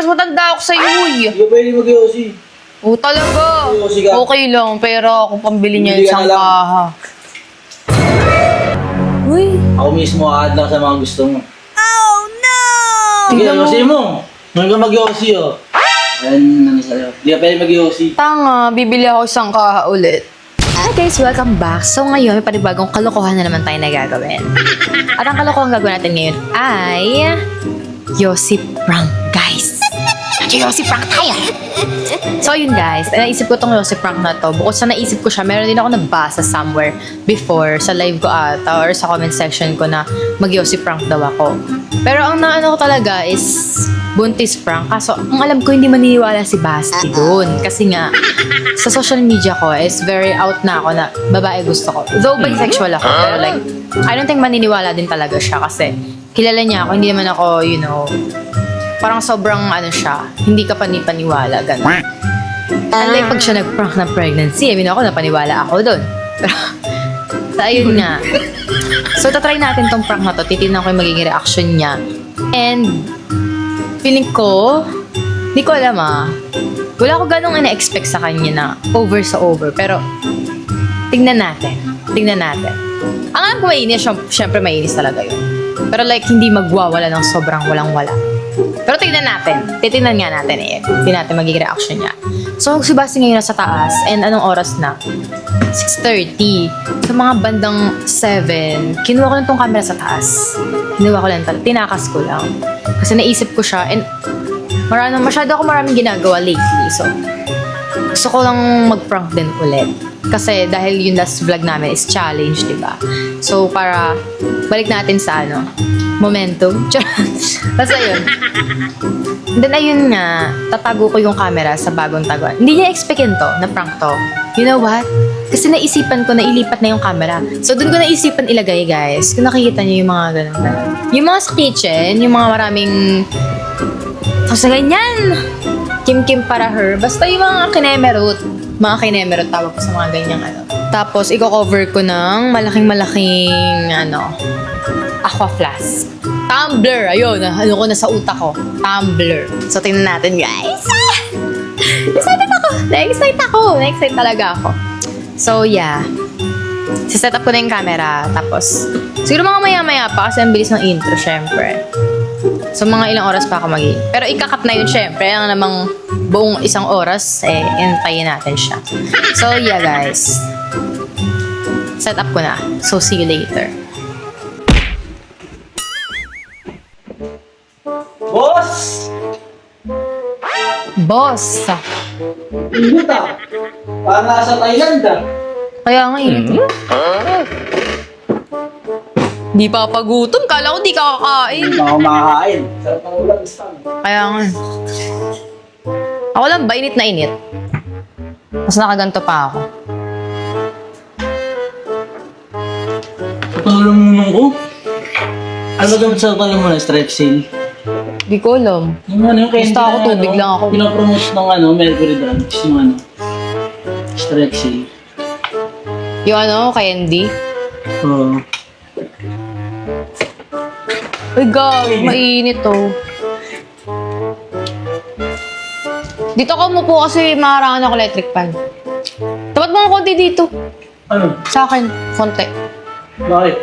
mas matanda ako sa'yo, uy. Hindi ka pwede mag-Yossi. Oo, talaga. Yossi ka. Okay lang, pero ako pambili niya Bili ka isang na lang. kaha. Uy, Ako mismo aad lang sa mga gusto mo. Sige, tingnan mo. Yossi mo. Ngayon ka mag-Yossi, oh. Ayan, ano sa'yo. Hindi ka pwede mag-Yossi. Tanga, bibili ako isang kaha ulit. Hi guys, welcome back. So ngayon, may panibagong kalokohan na naman tayo na gagawin. At ang kalokohan gagawin natin ngayon ay Yossi prank, guys. Yossi prank tayo! So yun guys, naisip ko tong Yossi prank na to. Bukod sa naisip ko siya, meron din ako nabasa somewhere before, sa live ko ata or sa comment section ko na mag-Yossi prank daw ako. Pero ang naano ko talaga is buntis prank. Kaso, ang alam ko hindi maniniwala si Basti dun. Kasi nga, sa social media ko is very out na ako na babae gusto ko. Though bisexual ako, pero like, I don't think maniniwala din talaga siya kasi kilala niya ako, hindi naman ako, you know, parang sobrang ano siya, hindi ka panipaniwala, gano'n. Unlike pag siya nag-prank ng pregnancy, I mean ako, napaniwala ako dun. Pero, so, ayun nga. So, tatry natin tong prank na to. Titignan ko yung magiging reaction niya. And, feeling ko, hindi ko alam wala ko ganong ina-expect sa kanya na over sa over. Pero, tingnan natin. Tingnan natin. Ang alam ko mainis, syempre mainis talaga yun. Pero like, hindi magwawala ng sobrang walang-wala. Pero tignan natin. Titignan nga natin eh. Tignan natin magiging reaction niya. So, si Basti ngayon nasa taas. And anong oras na? 6:30. Sa mga bandang 7, kinuha ko lang tong camera sa taas. Kinuha ko lang, tinakas ko lang. Kasi naisip ko siya. And masyado ako maraming ginagawa lately. So, gusto ko lang mag-prank din ulit. Kasi dahil yung last vlog namin is challenge, diba? So, para balik natin sa momentum. Basta yun. Then, ayun nga, tatago ko yung camera sa bagong taguan. Hindi niya expectin to, na prank to. You know what? Kasi naisipan ko na ilipat na yung camera. So, dun ko naisipan ilagay, guys. Kung nakikita niyo yung mga ganun. Yung mga sa kitchen, yung mga maraming sa ganyan. Kim-kim para her. Basta yung mga kinemerot. Mga kinemerot tawag ko sa mga ganyang Tapos, i-cover ko ng malaking aqua flask. Tumbler! Ayun, ano ko na sa utak ko. Tumbler. So, tingnan natin, guys. Excited ako! Na-excite ako! Na-excite talaga ako. So, yeah. Siset up ko na yung camera. Tapos, siguro mga maya-maya pa kasi ang bilis ng intro, syempre. So, mga ilang oras pa ako Pero ikakat na yun, syempre. Ang namang buong isang oras, intayin natin siya. So, yeah, guys. Set up ko na. So, see you later. Boss! Boss! Init Parang nasa Thailand Kaya nga Di pa pagutom. Kala ko di ka kakain. Hindi ako makakain. Sarap ng ulam, isang. Kaya nga. Ako lang ba init na init? Mas nakaganto pa ako. Pangalamunong ko? Ano ba gamit sa pangalamunong? Strepsil? Di ko alam. Yung yung candy Basta ako, tubig lang ako. Pinapromote ng Mercury Drugs, yung Strepsil. Yung candy? Oo. Uy, gag. Mainit Dito ka umupo kasi maharangan ako electric fan. Tapat mo ng konti dito. Ano? Sa akin, konti. Bakit?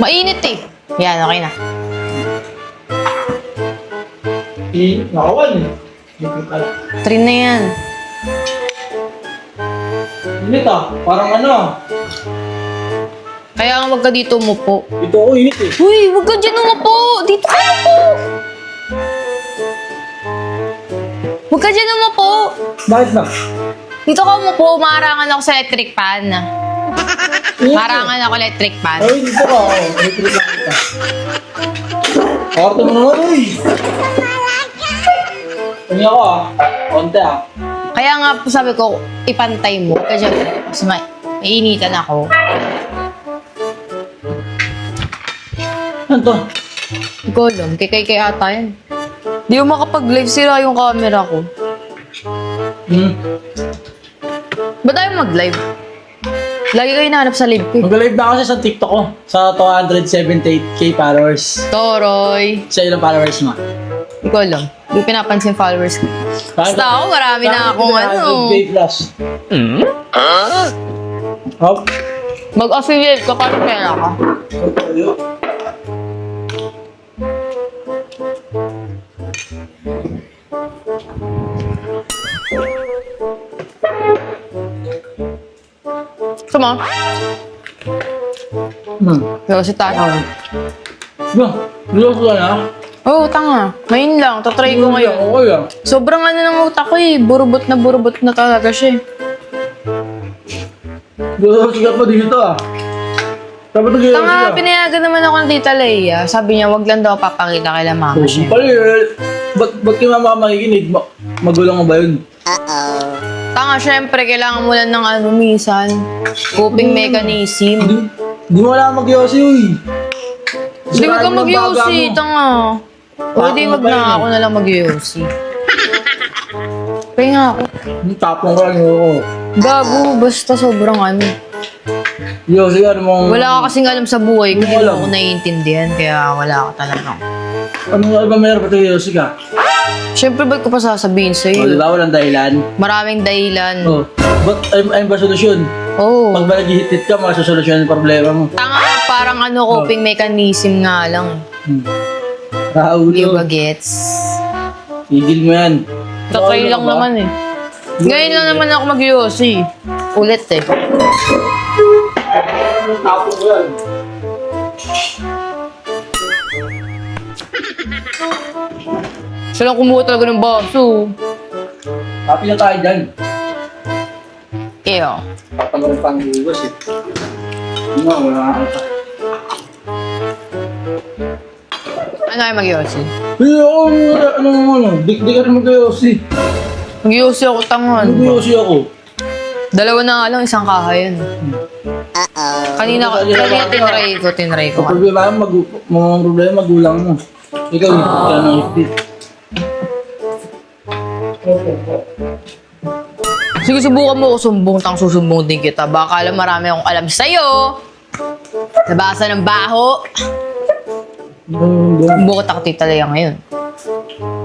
Mainit Yan, okay na. Nakawan Hindi pala. Trin na yan. Init Parang Kaya nga wag ka dito umupo. Dito ako init Uy, wag ka dyan umupo! Dito ka umupo! Wag ka dyan umupo! Bakit ba? Dito ka umupo, maharangan ako sa electric fan. Maharangan ako electric fan. Ay, dito ka. Electric lang kita. Kwarto mo naman, uy! Hindi ako Konti Kaya nga po sabi ko, ipantay mo. Wag ka dyan. Kasi maiinitan ako. Ano to? Hindi ko alam. Kay ata yan. Di mo makapag-live, sira yung camera ko. Ba't tayo mag-live? Lagi kayo nahanap sa live ko. Mag-live na kasi sa TikTok ko. Sa 278k followers. Toroy. Sa ilang followers mo? Hindi ko alam. Hindi ko pinapansin followers ko. Basta ako, marami na akong ano. 100K plus. Hop. Mag-affiliate ka kasi pera ka. Sama. Pero si Tata. Ba, niloko ka na? Oo, tanga. Ngayon lang. Tatry ko ngayon. Okay ah. Sobrang ano ng utak ko eh. Burubot na talaga siya eh. Niloko ka pa dito ah. Dapat nag-iossi Tanga, ka. pinayagan naman ako ng Tita Leia. Sabi niya, wag lang daw papakita kay mama siya. Pali, ba't kay mama ka makikinig? Magulang mo ba yun? Tanga, syempre, kailangan mo lang ng ano, minsan. Coping mechanism. Di mo wala mag-iossi, uy. Hindi wag kang Sirain mo ng baga mag-iossi, mo. tanga. O di wag Tapong na pa yun ako na lang mag-iossi. Kaya nga ako. Tapong ka lang yun. Gago, basta sobrang ano. Iossi ka namang... Wala ka kasing alam sa buhay ko, Hindi hindi mo mo alam. ako naiintindihan, kaya wala ka talaga. Ano nga ba mayroon pa ito iossi ka? Syempre, ba't ko pa sasabihin O, sa'yo? di ba walang dahilan? Maraming dahilan. O, ba't ayun ba solusyon? Oo. Pag ba nag-hit ka, masasolusyon yung problema mo. Tanga, parang ano, coping mechanism nga lang. Hindi Raulo. ba gets? Tigil mo yan. Tatry lang naman eh. Ngayon lang naman ako mag-yossi. Ulit eh. Tapong ko yan. Siya lang kumuha talaga ng baso. Happy na tayo dyan. Eyo. Papangarin pang hugas eh. Hindi nga, wala ka pa. Ano kayo mag-yossi? Ano, di ka rin mag-iossi. Mag-yossi ako tangan. Mag-iossi ako. Dalawa na nga lang, isang kahayan. Kanina tinry ko. Ang problema, mga problema, magulang mo. Ikaw, hindi ka nang higpit. Sige, subukan mo ako sumbong, susumbong din kita. Baka alam marami akong alam sa'yo. Nabasa ng baho. Sumbong kita Tita Leia ngayon.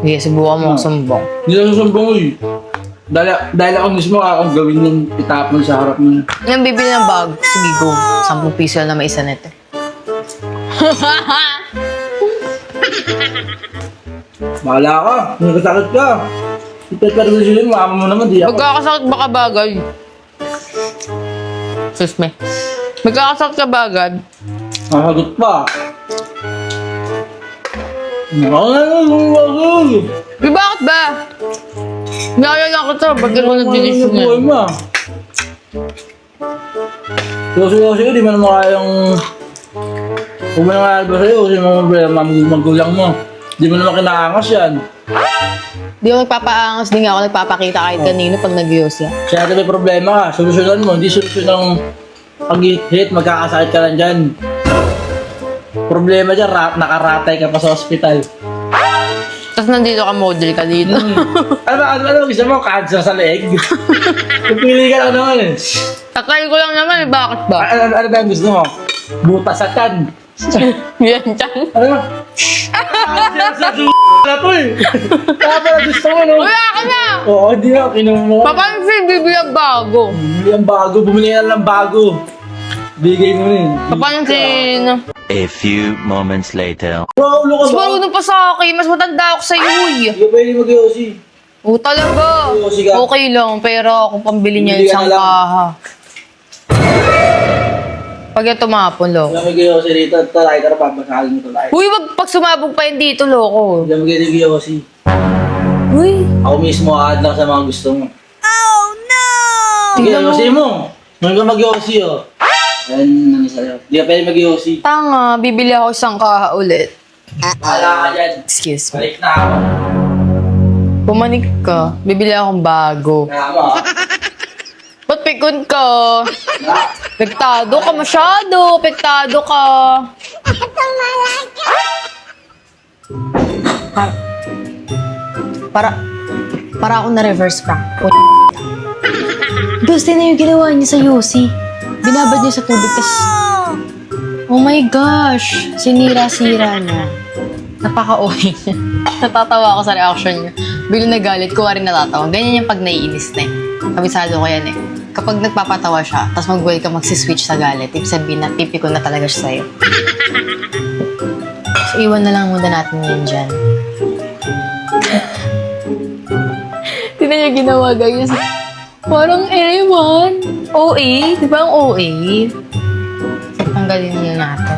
Sige, subukan mo ako sumbong. Hindi na susumbong ko eh. Dahil ako mismo akong gawin yung itapon sa harap mo. Nang bibili ng bag, sige go. 10 piso lang na may isa nito. Bahala ka. May kasakit ka. Ipet ka rin sila, mama mo naman. Di ako. Magkakasakit ba ka bagay? Sus me. Magkakasakit ka bagad? Masagot pa. Ako na lang, lumabagol. Eh, bakit ba? Naalala ko to, ba't gano'n nag-decision Buhay yan? mo ah. Kasi di mo naman kayang... Kung may nangyari ba sa'yo, kasi mga problema, magulang mo. Di mo naman kinaangas yan. Di ako nagpapaangas, di nga ako nagpapakita kahit kanino pag nag-yossi. Kaya natin may problema ka, solusyonan mo. Hindi solusyon ng pag-hit, magkakasakit ka lang dyan. Problema dyan, nakaratay ka pa sa ospital. Tapos nandito ka, model ka dito. Ano gusto mo? Cancer sa leeg? Pupili ka lang naman eh. Takay ko lang naman, eh, bakit ba? Ano ba yung gusto mo? Butas sa tiyan. Yan dyan. Ano? Cancer sa na to eh. Kaya pala gusto mo no? Wala ka na! Oo, hindi na. Kinuha mo. Papansin, bibili ang bago. Bumili ang bago. Bumili ka ng bago. Bigay mo rin. Papansin. A few moments later. Wow, ulo ka Mas ba? marunong pa sa akin, mas matanda ako sa'yo, uy. Hindi ka pwede mag-iossi. Oo, talaga. Yossi ka. Okay lang, pero ako pambili niya Bili ka isang na lang. kaha. Pag yan tumapon, lo. Hindi ka mag-iossi rito. Talay ka na pabasahalin mo talay. Uy, wag pag sumabog pa yun dito, loko. Hindi ka mag-iossi. Uy, Ako mismo aad lang sa mga gusto mo. Sige, tingnan mo. iossi mo. Ngayon ka mag-iossi oh. Ayan, ano sa'yo. Hindi ka pwede mag-iossi. Tanga, bibili ako isang kaha ulit. Wala ka dyan. Excuse me. Balik na ako. Pumanik ka, bibili akong bago. Tama. Ba't pikon ka? Na? Pektado ka masyado, pektado ka. Para ako na reverse prank. Gusto na yung ginawa niya sa Yossi. Binabad niya sa tubig, tas... Oh my gosh! Sinira-sira na. Napaka-okay niya. Natatawa ako sa reaction niya. Biglang nagalit, ko rin natatawa. Ganyan yung pag naiinis na eh. Kabisado ko yan eh. Kapag nagpapatawa siya, tapos mag-welcome, magsiswitch sa galit, ibig sabihin na pipiko na talaga siya sa'yo. So, iwan na lang muna natin yan dyan. Tignan niya ginawa, guys. Parang ewan. OA. Di ba ang OA? Tanggalin na natin.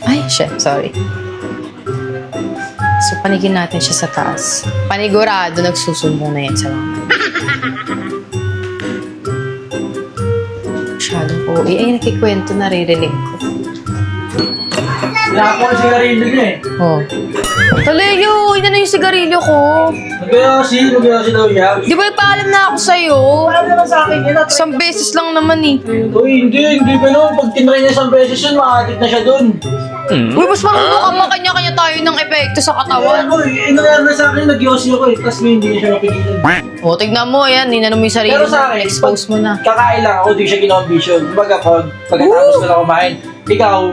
Ay, shit. Sorry. So, panigin natin siya sa taas. Panigurado, nagsusumbong na yan sa mga. Masyadong OA. Ay, nakikwento, naririnig ko. Wala ko ang sigarilyo niya eh. Oh. Taleyo, ina na yung sigarilyo ko. Mag-yosi daw yan. Di ba ipaalam na ako sa'yo? Parang naman sa akin yun. Isang beses lang naman eh. Uy, hindi ganun. Pag tinry niya isang beses yun, makaadit na siya dun. Uy, mas marunong ka ba? Kanya-kanya tayo ng epekto sa katawan. Uy, nangyari na sa akin, nag-yosi ako eh. Tapos ngayon hindi niya siya napigilan. O, tignan mo, yan. Ninano mo yung sarili Pero sa akin, expose mo na. Kakain lang ako, di siya ginaw-vision. Kumbaga, pagkatapos ko na kumain, ikaw,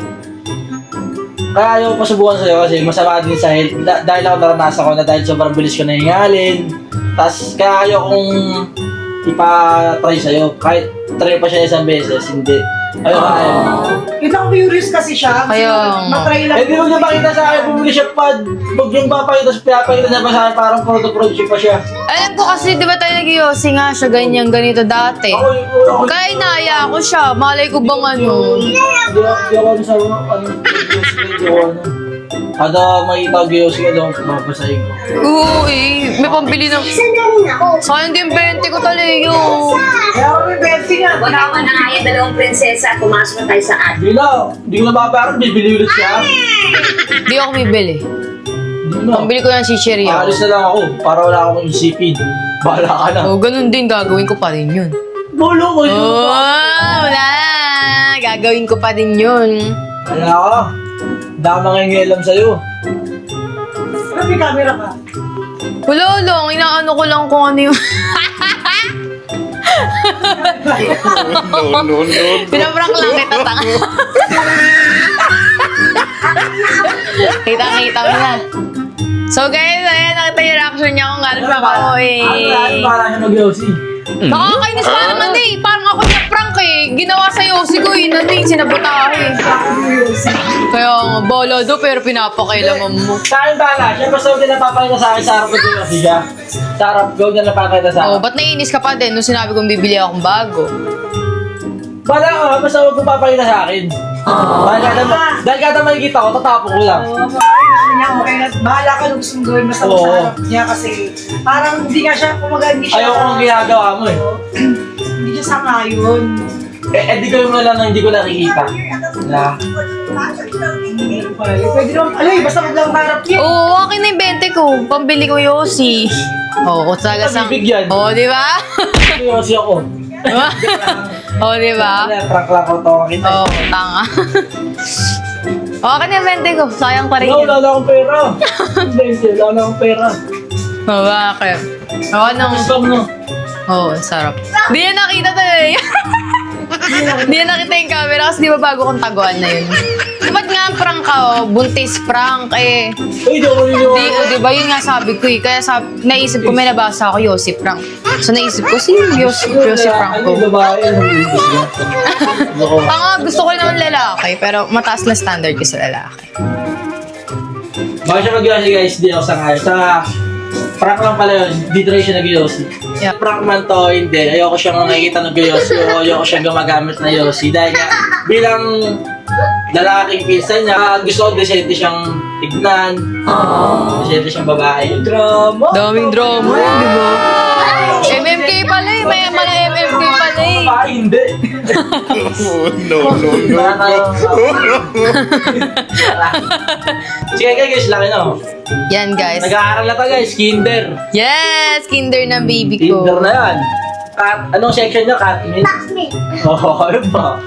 kaya ayaw ko pasubukan sa'yo kasi masama din sa health. Dahil ako naranasan ko na dahil sobrang bilis ko nahingalin. Tapos kaya ayaw kong ipa-try sa'yo. Kahit try pa siya isang beses, hindi. Ayaw. Yun ang curious kasi siya. Kaya Matry lang. Eh di mo niya makita sa akin, bumili siya pa. Huwag yung papakita, pinapakita niya pa sa akin, parang proto-produce pa siya. Alam ko kasi, di ba tayo nag-yosi nga siya ganyan, ganito dati. Kaya inaya ko siya. Malay ko bang ano. Di ako sa Kada makita ko yung sige daw, babasahin ko. Oo eh. May pambili ng... Sayang din 20 ko taleyo. Kaya ako may besti nga. Wala ka na nga yung dalawang prinsesa, pumasok na tayo sa atin. Hindi ko na babayaran, bibili ulit siya. Di ako bibili. Hindi na. Pambili ko ng chichirya. Aalis na lang ako, para wala akong isipin. Bahala ka na. Oo, ganun din. Gagawin ko pa rin yun. Bolo ko yun. Oh, wala. Gagawin ko pa din yun. Wala ka. Dama nga yung alam sa'yo. Pero may camera ka. Wala lang. Inaano ko lang kung ano yung... No. Pinaprank lang kita, tanga. Kita-kita mo na. So guys, ayan, nakita yung reaction niya kung gano'n pa ako eh. Para siya mag-yosi. Nakakainis pa naman eh. Parang ako niya prank eh. Ginawa sa yosi ko eh. Ano eh, sinabotahe. Kaya nga, bala do, pero pinapakailaman mo. Sa akin bahala. Siya basta huwag na napapakita sa akin sa harap ko yosi siya. Sa harap ko, huwag na napapakita sa Oh, akin. ba't naiinis ka pa din nung sinabi kong bibili akong bago? Bahala ka, basta huwag mo papakita sa akin. Dahil kada makikita ko, tatapon ko lang. Oo, sabi niya, okay na. Bahala ka nung gusto mong gawin basta Oo. sa harap niya kasi parang hindi nga siya, kumaga hindi siya. Ayaw ko ang ginagawa mo eh. Hindi siya sangayon. Di ko yung lang hindi ko nakikita. Na. Meron pala yun. Pwede naman, alay, basta wag lang harap niya. Oo, akin na yung 20 ko. Pambili ko yosi. Oo, talaga sang... Bibigyan. Oo, di ba? Yosi ako. Oo, di ba? Prank lang ko to. Oo, tanga. Oo, akin na yung 20 ko. Sayang pa rin yun. Wala na akong pera. Wala na akong pera. Oo, bakit? Oo, nung... Gusto mo. Oo, ang sarap. Di yan nakita talaga. Di yan nakita yung camera kasi di ba bago kong taguan na yun. Ba't nga ang prank ka, oh? Buntis prank eh. Uy, di ako niniwala. Di ba yun nga sabi ko eh. Kaya naisip ko, may nabasa ako, Yossi prank. So naisip ko, si Yossi prank ko. Ano yung babae? Tanga, gusto ko rin naman lalaki, pero mataas na standard ko sa lalaki. Baka siya mag-yosi guys, di ako sangayon. Sa prank lang pala yun, di try siya nag-yosi. Yeah. Prank man to, hindi. Ayoko siyang nakikita nag-yosi o ayoko siyang gumagamit na yosi. Dahil nga, bilang lalaking pinsan niya, gusto ko desente siyang tignan. Desente siyang babae. Drama. Daming drama, di ba? MMK pala eh, may mga MMK pala eh. Babae, hindi. No. Wala tayong... Sige guys, laki na. Yan guys. Nag-aaral na tayo guys, kinder. Yes! Kinder ng baby ko. Kinder na yan. Anong section niya? Catmint? Classmate. Oo, ano ba?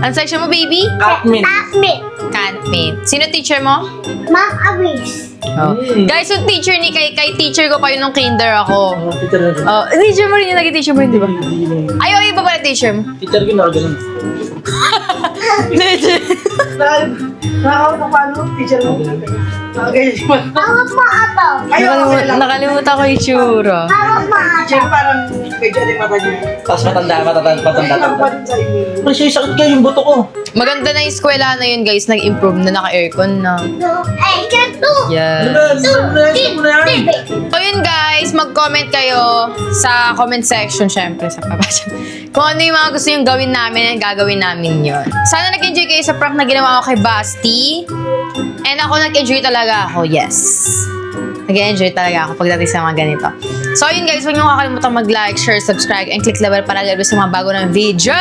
Ang section mo, baby? Catmint. Classmate. Can't Sino teacher mo? Ma'am Aris. Oh. Guys, yung teacher ni kay teacher ko pa yun nung kinder ako. Teacher na rin. Oh, teacher mo rin yung naging teacher mo rin, di ba? Ay, iba pala teacher mo. Teacher ko na ganun. Legit. Nakakawin ako paano, teacher mo. Nakagaya si man. Hawak mo ito. Nakalimutan ko yung tsura. Hawak mo ito. Teacher parang medyo rin mata niya. Tapos matanda. Ako din sa email. Pero siya, sakit kayo yung buto ko. Maganda na yung eskwela na yun, guys. Nag-improve na, naka-aircon na. Ay, ganito. Yeah. So yun guys, mag-comment kayo sa comment section, syempre sa papasya. Kung ano yung mga gusto yung gawin namin, gagawin namin yun. Sana nag-enjoy kayo sa prank na ginawa ko kay Basti. And ako nag-enjoy talaga ako, yes. Nag-enjoy talaga ako pagdating sa mga ganito. So yun guys, huwag niyo kakalimutan mag-like, share, subscribe, and click the bell para lalo sa mga bago ng video.